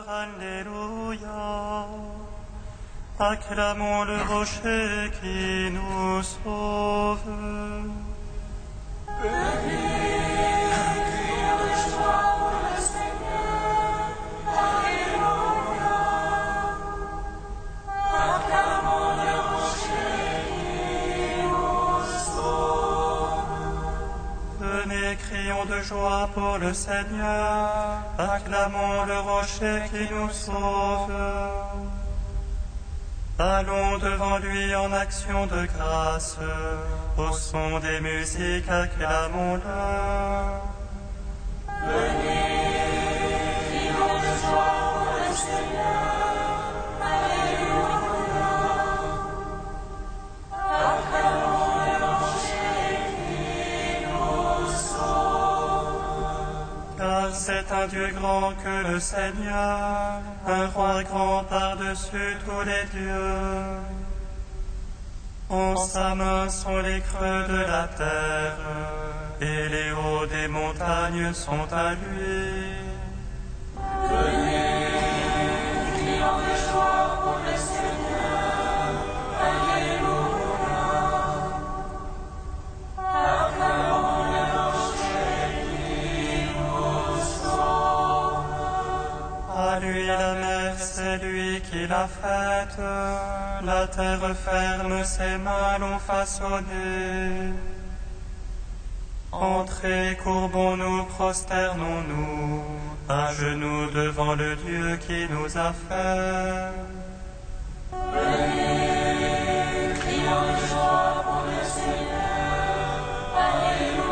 Alléluia. Acclamons le rocher qui nous sauve. Crions de joie pour le Seigneur, acclamons le rocher qui nous sauve. Allons devant lui en action de grâce, au son des musiques, acclamons-le. C'est un Dieu grand que le Seigneur, un roi grand par-dessus tous les dieux. En sa main sont les creux de la terre, et les hauts des montagnes sont à lui. C'est lui qui l'a faite, la terre ferme, ses mains l'ont façonnée. Entrez, courbons-nous, prosternons-nous, à genoux devant le Dieu qui nous a fait. Venez, crions de joie pour le Seigneur, Alléluia.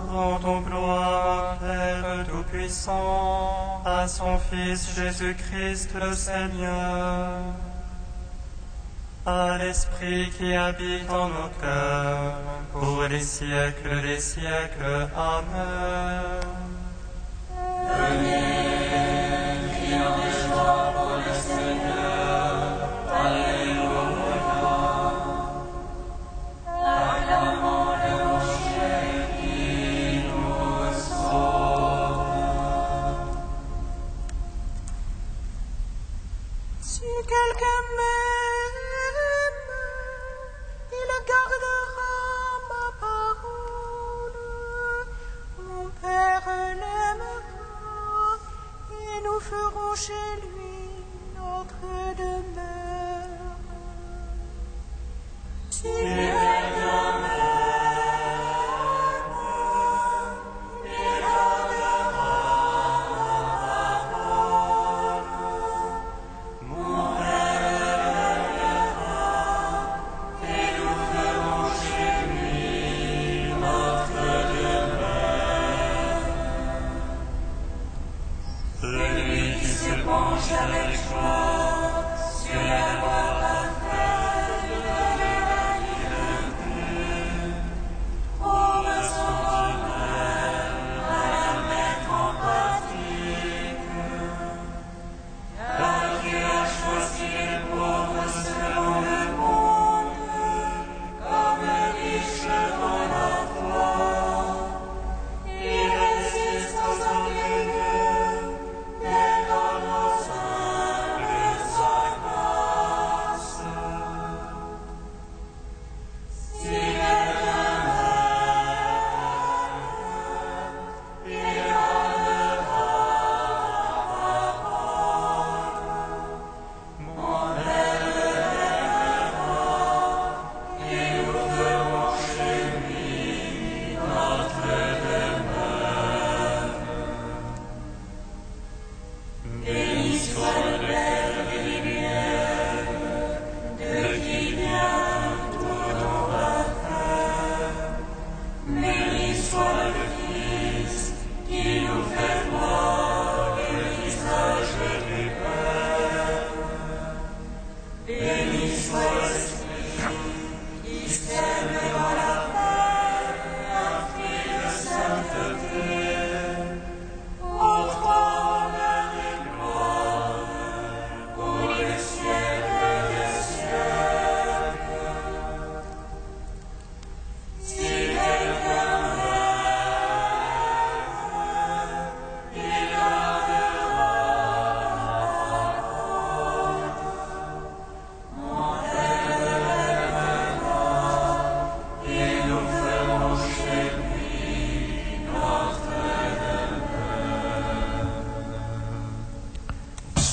Rendons gloire, Père Tout-Puissant, à son Fils Jésus-Christ le Seigneur, à l'Esprit qui habite en nos cœurs, pour les siècles des siècles. Amen. Venez, crions de joie pour le Seigneur, Alléluia. Acclamons le rocher qui nous sauve. Si quelqu'un m'aime, il gardera ma parole. Mon Père l'aimera,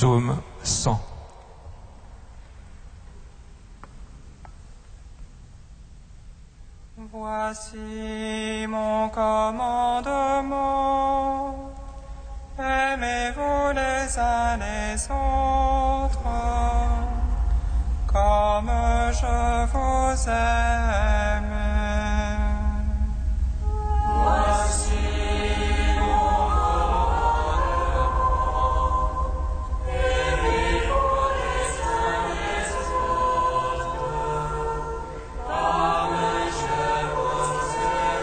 Psaume 100. Voici mon commandement. Aimez-vous les uns les autres, comme je vous aime. Voici mon commandement. Aimez-vous les uns les autres, comme je vous aime.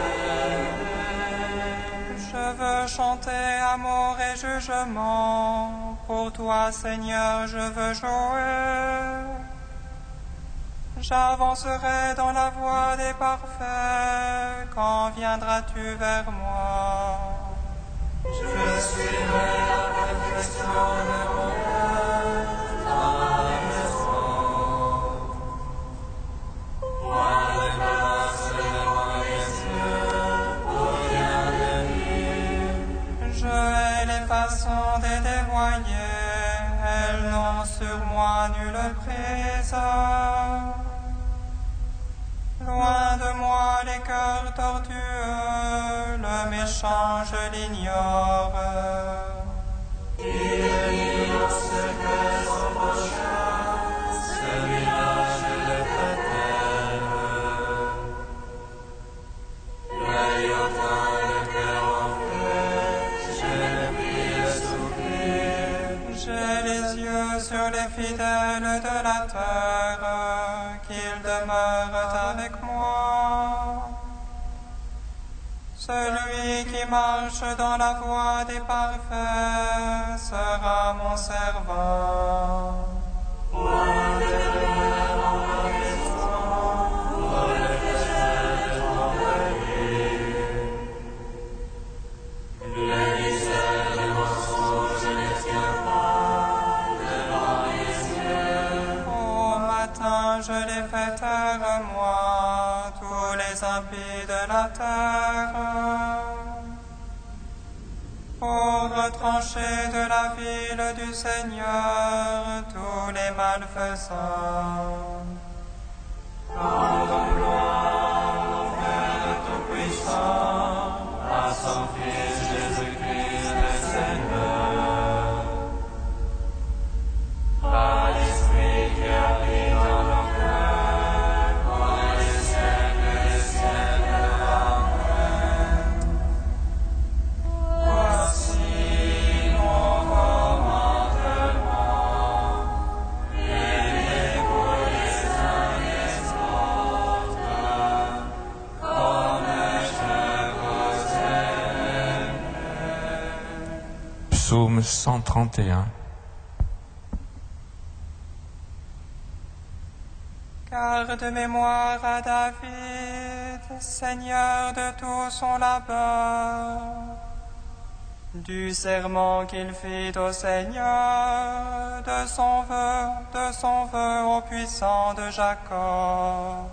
Je veux chanter amour et jugement. Pour toi, Seigneur, je veux jouer. J'avancerai dans la voie des parfaits. Quand viendras-tu vers moi? Je suivrai la perfection de mon cœur dans la maison. Moi, le balance devant les yeux pour bien le vivre. Je hais les façons des dévoyés. Elles n'ont sur moi nulle prise. Loin de moi les cœurs tortueux, le méchant je l'ignore. Il ignore ce que son prochain, celui-là je le protège. L'œil au temps, le cœur en feu, je ne puis le souffrir. J'ai les yeux sur les fidèles de la terre, qu'ils demeurent avec moi. Celui qui marche dans la voie des parfaits sera mon servant. Moi, je demeure en ma maison, pour le plaisir de ton revenu. Le misère et mensonge ne tient pas devant les yeux. Au matin je les fais taire, moi, tous les impies de la terre. Pour retrancher de la ville du Seigneur tous les malfaisants. Rendons gloire au Père Tout-Puissant, à son Fils Jésus-Christ le Seigneur. Par l'Esprit qui habite dans nos cœurs, pour les siècles des siècles. Amen. Voici mon commandement. Aimez-vous les uns les autres, comme je vous aime. Psaume 131. Garde mémoire à David, Seigneur de tout son labeur, du serment qu'il fit au Seigneur, de son vœu au puissant de Jacob.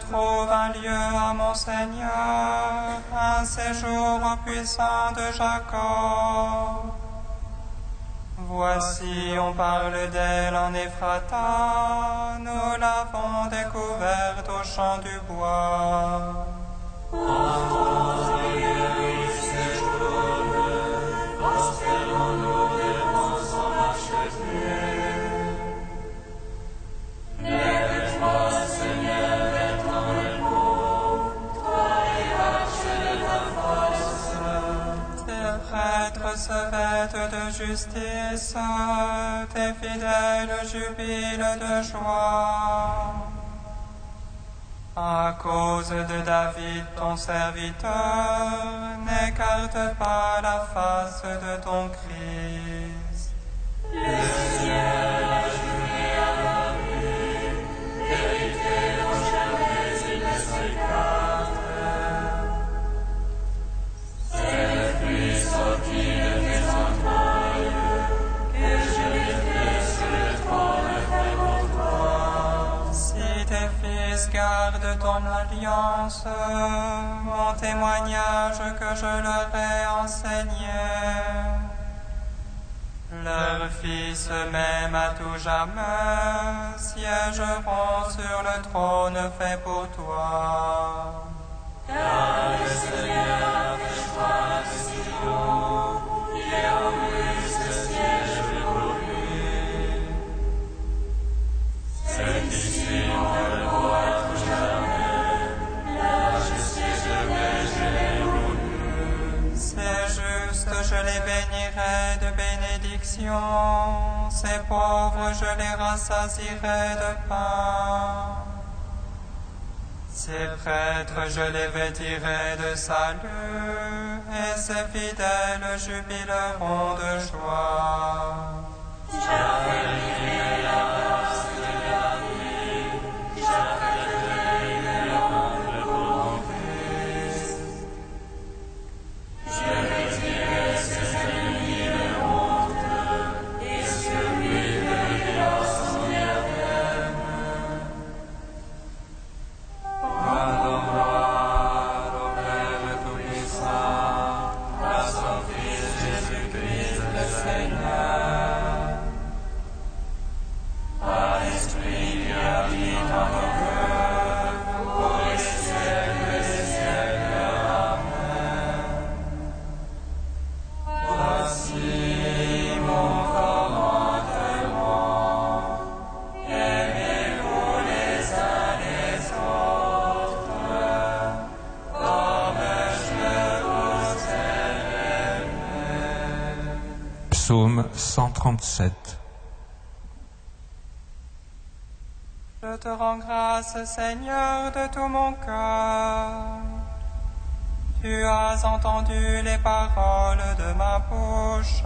Trouve un lieu à mon Seigneur, un séjour au puissant de Jacob. Voici, on parle d'elle en Ephrata, nous l'avons découverte au champ du bois. Prosternons-nous devant son marchepied. Lève-toi, Seigneur, vers ton repos, toi et arche de ta force. Tes prêtres se vêtent de justice, tes fidèles jubilent de joie. À cause de David, ton serviteur, n'écarte pas la face de ton Christ. Le Seigneur a juré à la vue, vérité dont jamais il ne s'écarte. Seigneur, de ton alliance, mon témoignage que je leur ai enseigné. Leurs fils même à tout jamais siégeront sur le trône fait pour toi. Car le Seigneur te choisit si haut, et auguste siège pour lui. C'est ici on le voit tout jamais, la justice végétale. C'est juste, je les bénirai de bénédiction, ces pauvres je les rassasierai de pain. Ces prêtres je les vêtirai de salut, et ces fidèles jubileront de joie. J'appellerai la race de David, j'appellerai les humbles pour mon Christ. Je retirerai ses ennemis de honte, et sur lui veillera son diadème. Rendons gloire au Père Tout-Puissant, à son Fils Jésus-Christ le Seigneur. Par l'Esprit qui habite en nos cœurs, pour les siècles des siècles. Amen. Voici mon commandement, aimez-vous les uns les autres, comme je vous ai aimé. Psaume 137. Je te rends grâce, Seigneur, de tout mon cœur. Tu as entendu les paroles de ma bouche.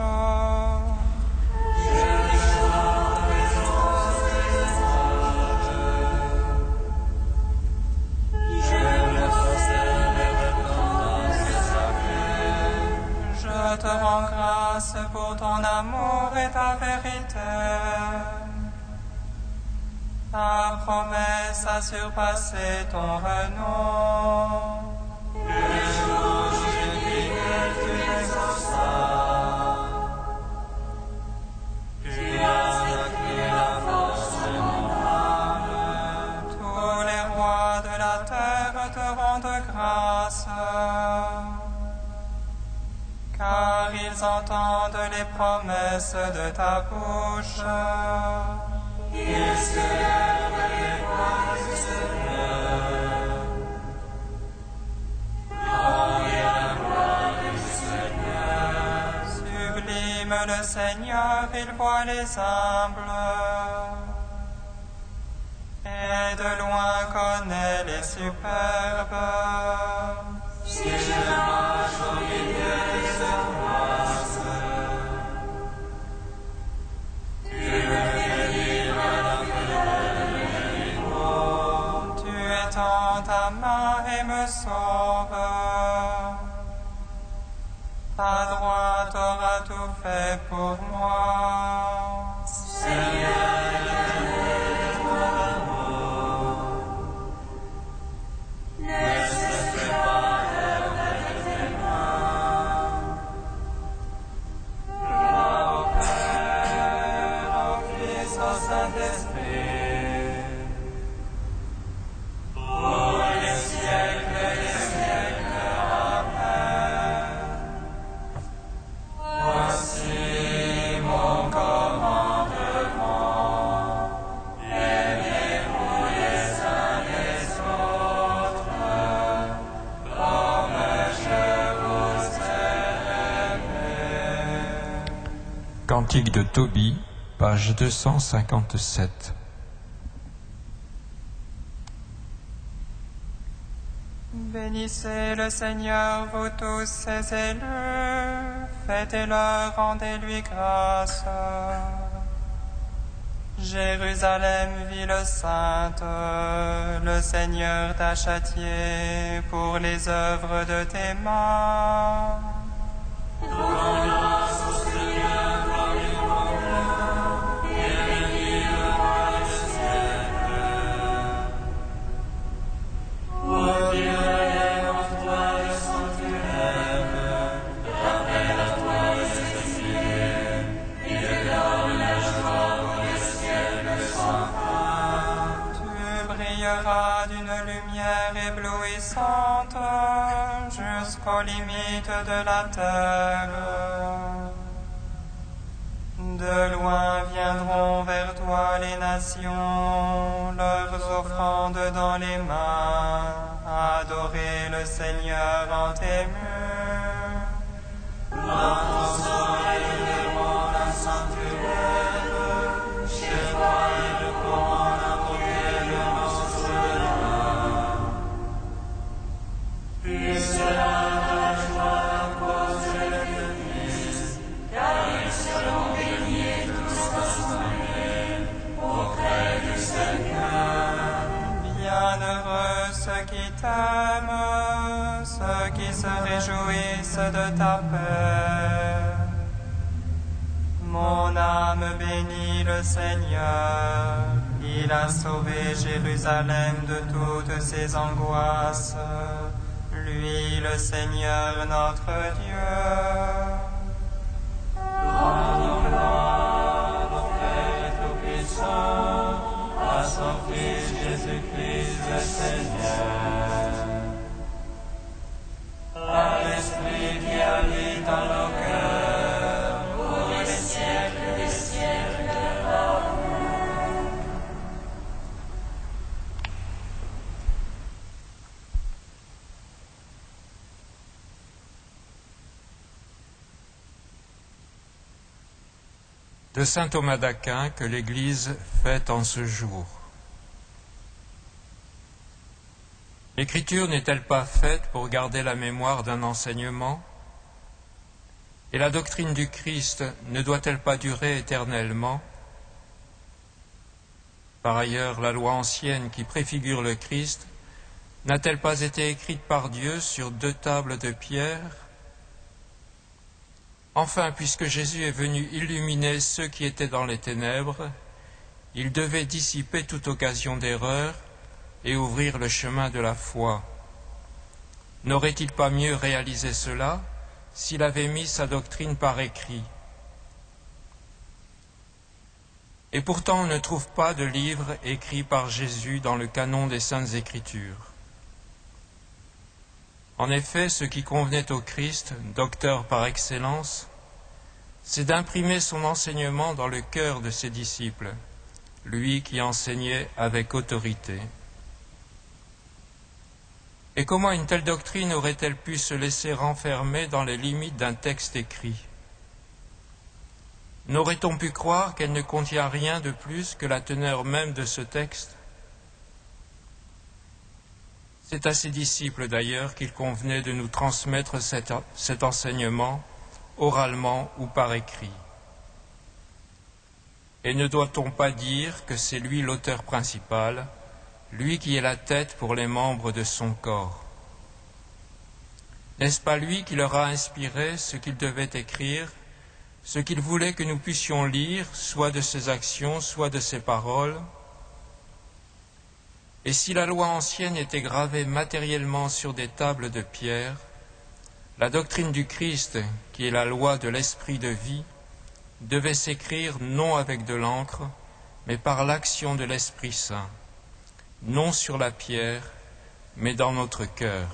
Je te rends grâce pour ton amour et ta vérité. Ta promesse a surpassé ton renom. Le jour où je dis que tu l'exauceras, tu as accru la force de mon âme. Tous les rois de la terre te rendent grâce, car ils entendent les promesses de ta bouche. Ils célèbrent les voies du Seigneur. Gloire à la gloire du Seigneur. Sublime le Seigneur, il voit les humbles, et de loin connaît les superbes. Si je marche au milieu des angoisses, tu me fais vivre dans le niveau. Tu étends ta main et me sauves. Ta droite aura tout fait pour moi. Seigneur, éternel, ton amour, ne se fait pas perdre de tes mains. Gloire au Père, au Fils, au Saint-Esprit, Pour les siècles des siècles. Amen. Voici mon commandement. Aimez-vous les uns les autres, comme je vous ai aimé. Cantique de Tobie, page 257. bénissez le Seigneur, vous tous ses élus, fêtez-le, rendez-lui grâce. Jérusalem, ville sainte, le Seigneur t'a châtié pour les œuvres de tes mains. brillera d'une lumière éblouissante jusqu'aux limites de la terre. De loin viendront vers toi les nations, leurs offrandes dans les mains, adorer le Seigneur en tes murs. Dans ton soleil, le monde un sanctuaire, chez toi il commande invoquer le monstre de l'âme. Puis sera la joie à cause de Christ, car ils seront bénis tous rassemblés auprès du Seigneur. Bienheureux ceux qui t'aiment, ceux qui se réjouissent de ta paix. Mon âme bénit le Seigneur, il a sauvé Jérusalem de toutes ses angoisses. Lui, le Seigneur notre Dieu. Rendons gloire au Père Tout-Puissant, à son Fils Jésus-Christ le Seigneur. À l'Esprit qui habite en nos cœurs, pour les siècles des siècles. Amen. De saint Thomas d'Aquin que l'Église fête en ce jour. L'Écriture n'est-elle pas faite pour garder la mémoire d'un enseignement? Et la doctrine du Christ ne doit-elle pas durer éternellement? Par ailleurs, la loi ancienne qui préfigure le Christ n'a-t-elle pas été écrite par Dieu sur 2 tables de pierre? Enfin, puisque Jésus est venu illuminer ceux qui étaient dans les ténèbres, il devait dissiper toute occasion d'erreur et ouvrir le chemin de la foi. N'aurait-il pas mieux réalisé cela s'il avait mis sa doctrine par écrit? Et pourtant on ne trouve pas de livre écrit par Jésus dans le canon des Saintes Écritures. En effet, ce qui convenait au Christ, docteur par excellence, c'est d'imprimer son enseignement dans le cœur de ses disciples, lui qui enseignait avec autorité. Et comment une telle doctrine aurait-elle pu se laisser renfermer dans les limites d'un texte écrit? N'aurait-on pu croire qu'elle ne contient rien de plus que la teneur même de ce texte? C'est à ses disciples d'ailleurs qu'il convenait de nous transmettre cet enseignement, oralement ou par écrit. Et ne doit-on pas dire que c'est lui l'auteur principal, lui qui est la tête pour les membres de son corps? N'est-ce pas lui qui leur a inspiré ce qu'ils devaient écrire, ce qu'il voulait que nous puissions lire, soit de ses actions, soit de ses paroles? Et si la loi ancienne était gravée matériellement sur des tables de pierre, la doctrine du Christ, qui est la loi de l'esprit de vie, devait s'écrire non avec de l'encre, mais par l'action de l'Esprit Saint, non sur la pierre, mais dans notre cœur.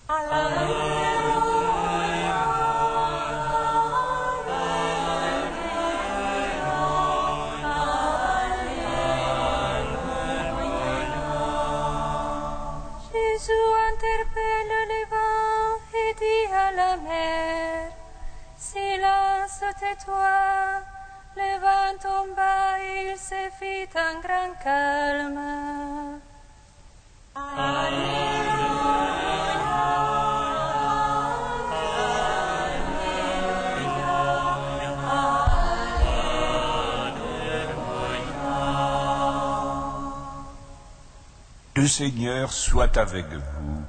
Jésus interpelle les vents et dit à la mer, silence, tais-toi. Le vent tomba et il se fit un grand calme. Le Seigneur soit avec vous.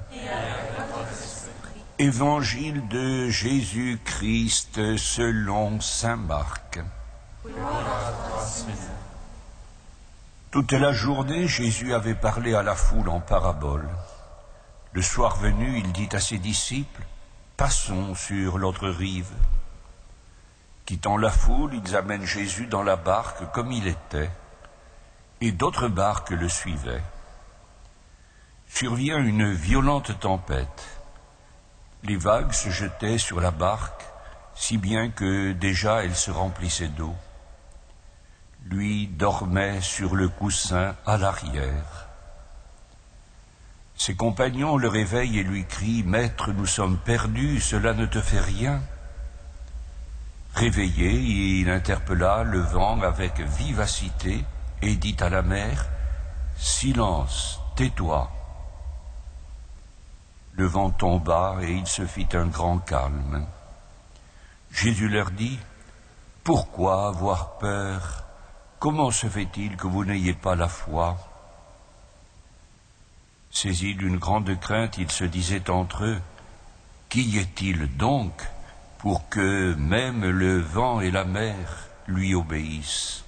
Évangile de Jésus-Christ selon saint Marc. Toute la journée, Jésus avait parlé à la foule en parabole. Le soir venu, il dit à ses disciples, « Passons sur l'autre rive. » Quittant la foule, ils amènent Jésus dans la barque comme il était, et d'autres barques le suivaient. Survient une violente tempête. Les vagues se jetaient sur la barque, si bien que déjà elle se remplissait d'eau. Lui dormait sur le coussin à l'arrière. Ses compagnons le réveillent et lui crient « Maître, nous sommes perdus, cela ne te fait rien ?» Réveillé, il interpella le vent avec vivacité et dit à la mer « Silence, tais-toi !» Le vent tomba et il se fit un grand calme. Jésus leur dit, « Pourquoi avoir peur ? Comment se fait-il que vous n'ayez pas la foi ?» Saisis d'une grande crainte, ils se disaient entre eux, « Qui est-il donc pour que même le vent et la mer lui obéissent ?»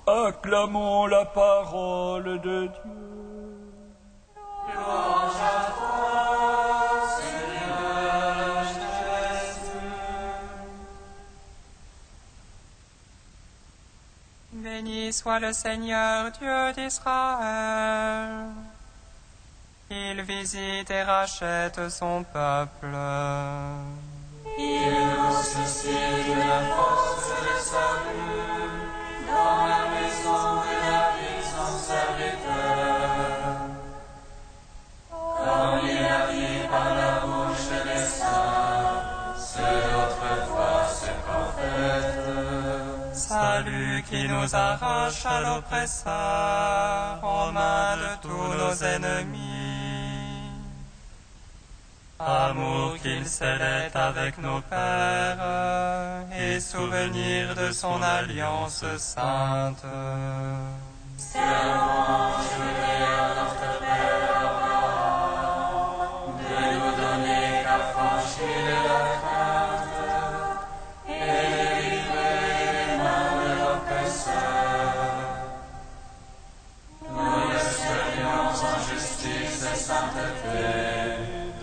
Acclamons la parole de Dieu. Louange à toi, Seigneur Jésus. Béni soit le Seigneur Dieu d'Israël. Il visite et rachète son peuple. Il nous suscite une force de salut dans la maison de David son serviteur. Comme il a dit par la bouche des saints, ceux d'autrefois se prophètes. Salut qui nous arrache à l'oppresseur, aux mains de tous nos ennemis. Amour qu'il scellait avec nos pères, et souvenir de son alliance sainte. Servons, juré à notre Père Abraham, de nous donner qu'affranchir de la crainte, et de livrer les mains de l'oppresseur. Nous le servions en justice et sainteté,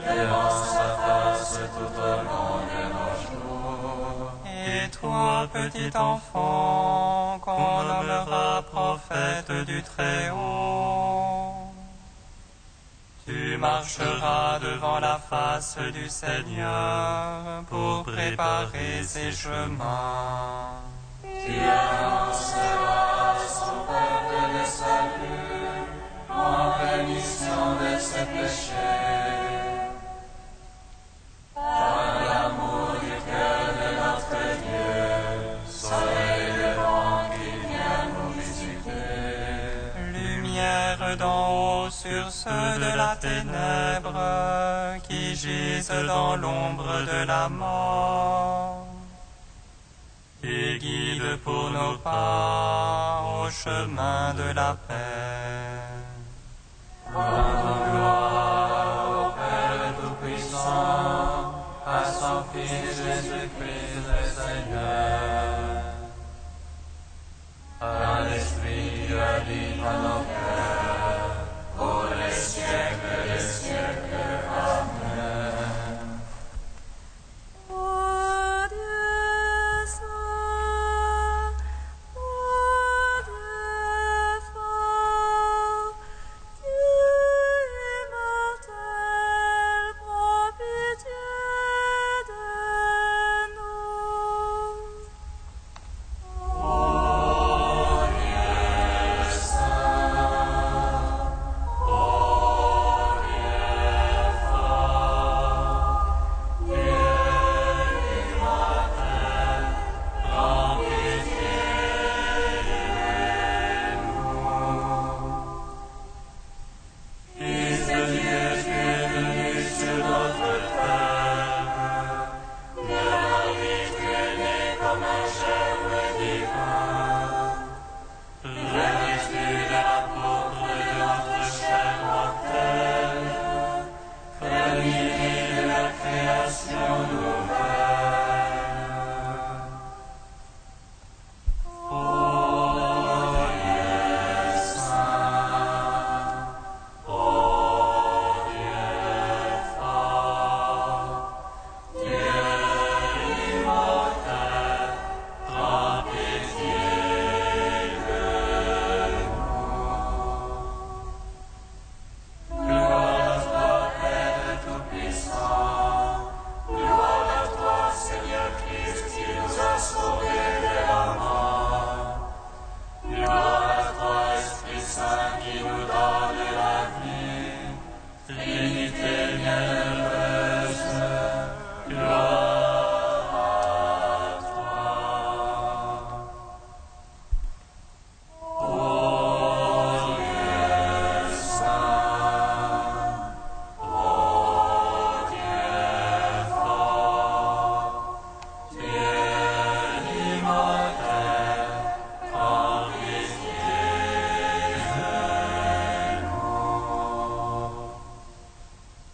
devant sa face tout au long de nos jours. Et toi, petit enfant, qu'on nommera prophète du Très-Haut, tu marcheras devant la face du Seigneur pour préparer ses chemins. Tu annonceras à son peuple le salut, en rémission de ses péchés. Par l'amour du cœur de notre Dieu, soleil levant qui vient nous visiter. Lumière d'en haut sur ceux de la ténèbre qui gisent dans l'ombre de la mort. Et guide pour nos pas au chemin de la paix. Rendons gloire au Père Tout-Puissant, à son Fils Jésus-Christ le Seigneur. À l'Esprit qui habite dans nos cœurs, pour les siècles des siècles. Amen. Ô Dieu saint, ô Dieu fort, Dieu immortel,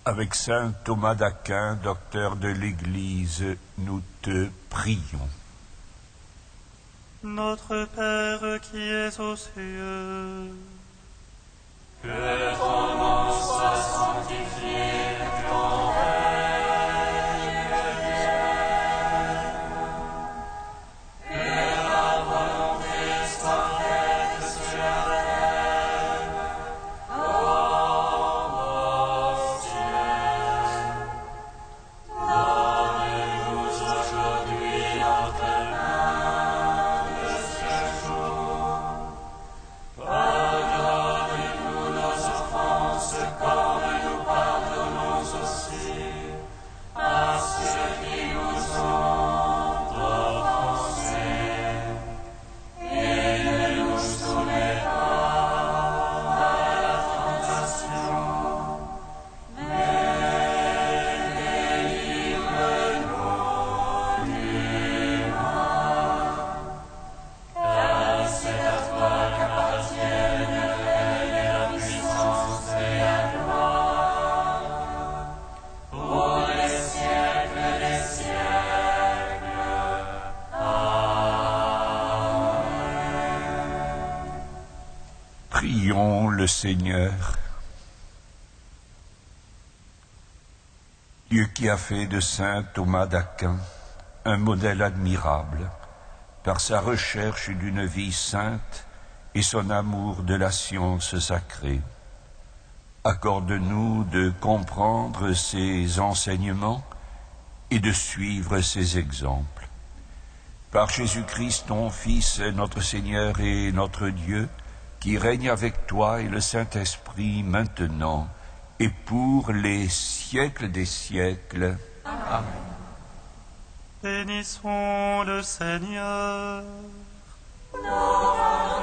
Avec saint Thomas d'Aquin, docteur de l'Église, nous te prions. Notre Père qui es aux cieux, que ton nom soit sanctifié, que ton règne vienne, que ta volonté soit faite sur la terre comme au ciel. Donne-nous aujourd'hui notre pain de ce jour. Pardonne-nous nos offenses comme nous pardonnons aussi à ceux qui nous ont offensés. Et ne nous soumets pas à la tentation, mais délivre-nous du mal. Car c'est à toi qu'appartiennent le règne et la puissance et la gloire, pour les siècles des siècles. Amen. Prions le Seigneur. Dieu qui a fait de saint Thomas d'Aquin un modèle admirable par sa recherche d'une vie sainte et son amour de la science sacrée, accorde-nous de comprendre ses enseignements et de suivre ses exemples. Par Jésus-Christ, ton Fils, notre Seigneur et notre Dieu, qui règne avec toi et le Saint-Esprit maintenant et pour les siècles des siècles. Amen. bénissons le Seigneur. Nous rendons